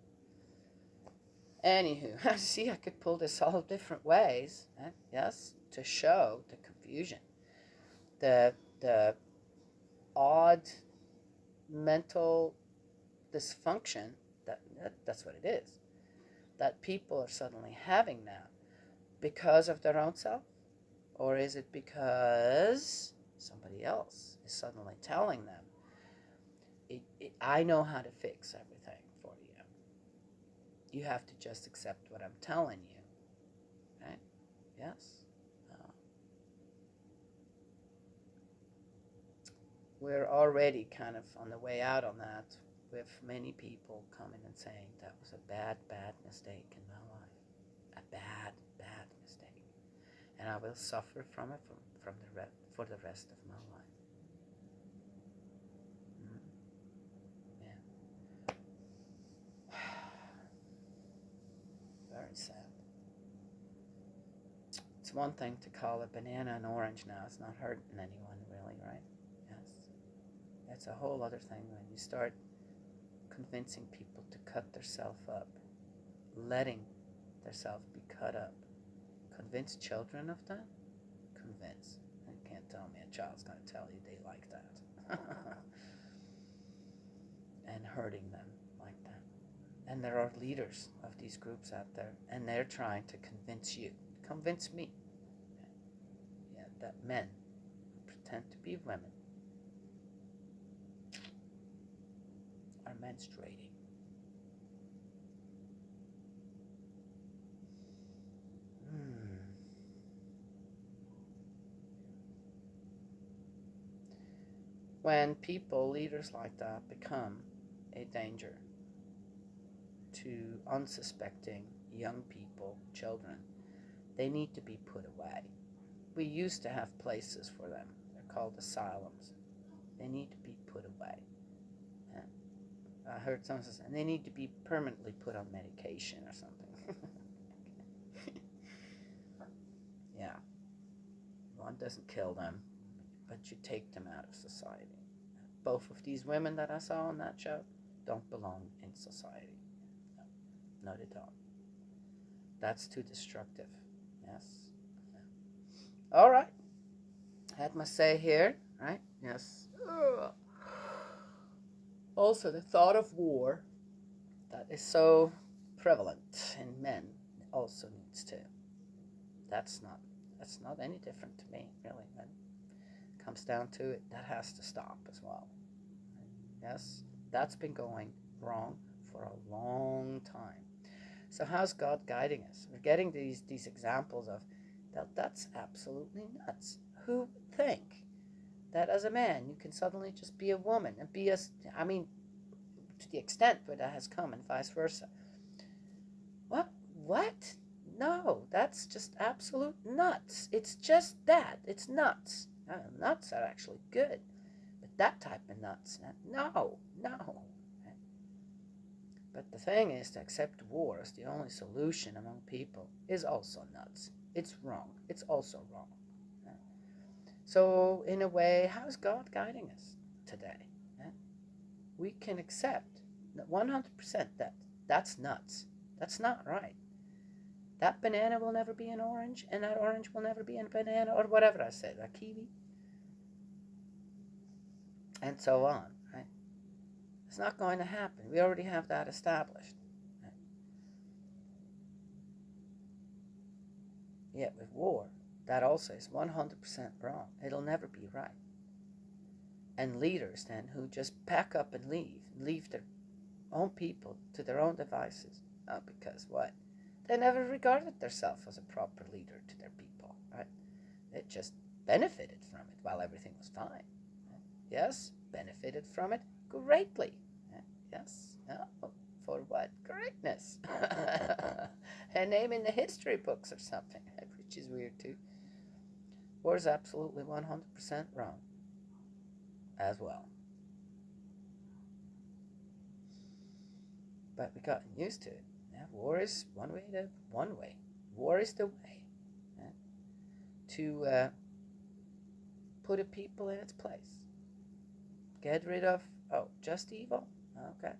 Anywho, see, I could pull this all different ways, yes, to show the confusion, the odd mental dysfunction that's what it is, that people are suddenly having now because of their own self, or is it because somebody else is suddenly telling them, I know how to fix everything for you. You have to just accept what I'm telling you. Right? Yes. We're already kind of on the way out on that, with many people coming and saying that was a bad mistake in my life. A bad mistake. And I will suffer from it for the rest of my life. Yeah. Very sad. It's one thing to call a banana an orange now. It's not hurting anyone really, right? Yes. It's a whole other thing when you start convincing people to cut themselves up, letting themselves be cut up. Convince children of that? Convince. You can't tell me a child's going to tell you they like that. And hurting them like that. And there are leaders of these groups out there, and they're trying to convince you, convince me, that men who pretend to be women are menstruating. When people, leaders like that, become a danger to unsuspecting young people, children, they need to be put away. We used to have places for them. They're called asylums. They need to be put away. And I heard someone say, and they need to be permanently put on medication or something. Yeah. One doesn't kill them, but you take them out of society. Both of these women that I saw on that show don't belong in society. No, not at all. That's too destructive. Yes. All right. Had my say here, right? Yes. Also, the thought of war that is so prevalent in men also needs to. That's not any different to me, really. When it comes down to it, that has to stop as well. Yes, that's been going wrong for a long time. So how's God guiding us? We're getting these examples of that's absolutely nuts. Who would think that as a man you can suddenly just be a woman and be to the extent where that has come and vice versa. What? No, that's just absolute nuts. It's just that. It's nuts. Nuts are actually good. But that type of nuts, no. But the thing is, to accept war as the only solution among people is also nuts. It's wrong. It's also wrong. So, in a way, how's God guiding us today? We can accept 100% that that's nuts. That's not right. That banana will never be an orange, and that orange will never be a banana, or whatever I said, a kiwi, and so on, right? It's not going to happen. We already have that established. Right? Yet with war, that also is 100% wrong. It'll never be right. And leaders then who just pack up and leave their own people to their own devices. Because what? They never regarded themselves as a proper leader to their people, right? It just benefited from it while everything was fine. Right? Yes, benefited from it greatly. Right? Yes, for what? Greatness. A name in the history books or something, which is weird too. War is absolutely 100% wrong as well. But we gotten used to it. Yeah, war is one way. War is the way to put a people in its place. Get rid of, just evil? Okay.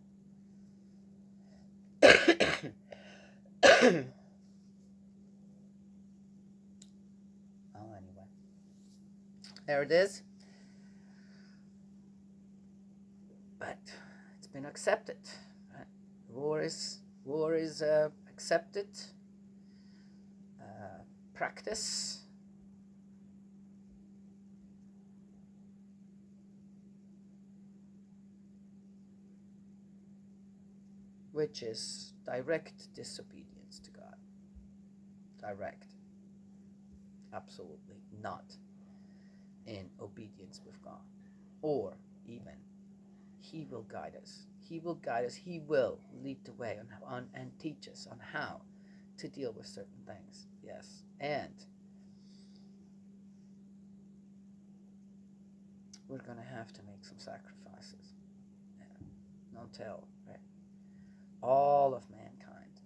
Oh, anyway, there it is. But it's been accepted. Right? War is accepted practice. Which is direct disobedience to God. Direct. Absolutely not in obedience with God. Or even, He will guide us. He will guide us. He will lead the way on and teach us on how to deal with certain things. Yes. And we're going to have to make some sacrifices. Yeah. Until, right? All of mankind,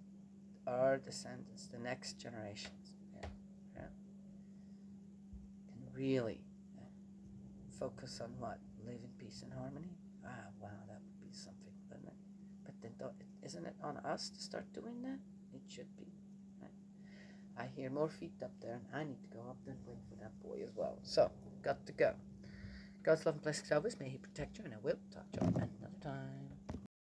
our descendants, the next generations, can really focus on what? Live in peace and harmony? Ah, wow, that would be something, wouldn't it? But then, isn't it on us to start doing that? It should be. Right? I hear more feet up there, and I need to go up there and wait for that boy as well. So, got to go. God's love and blessings always. May He protect you, and I will talk to you another time.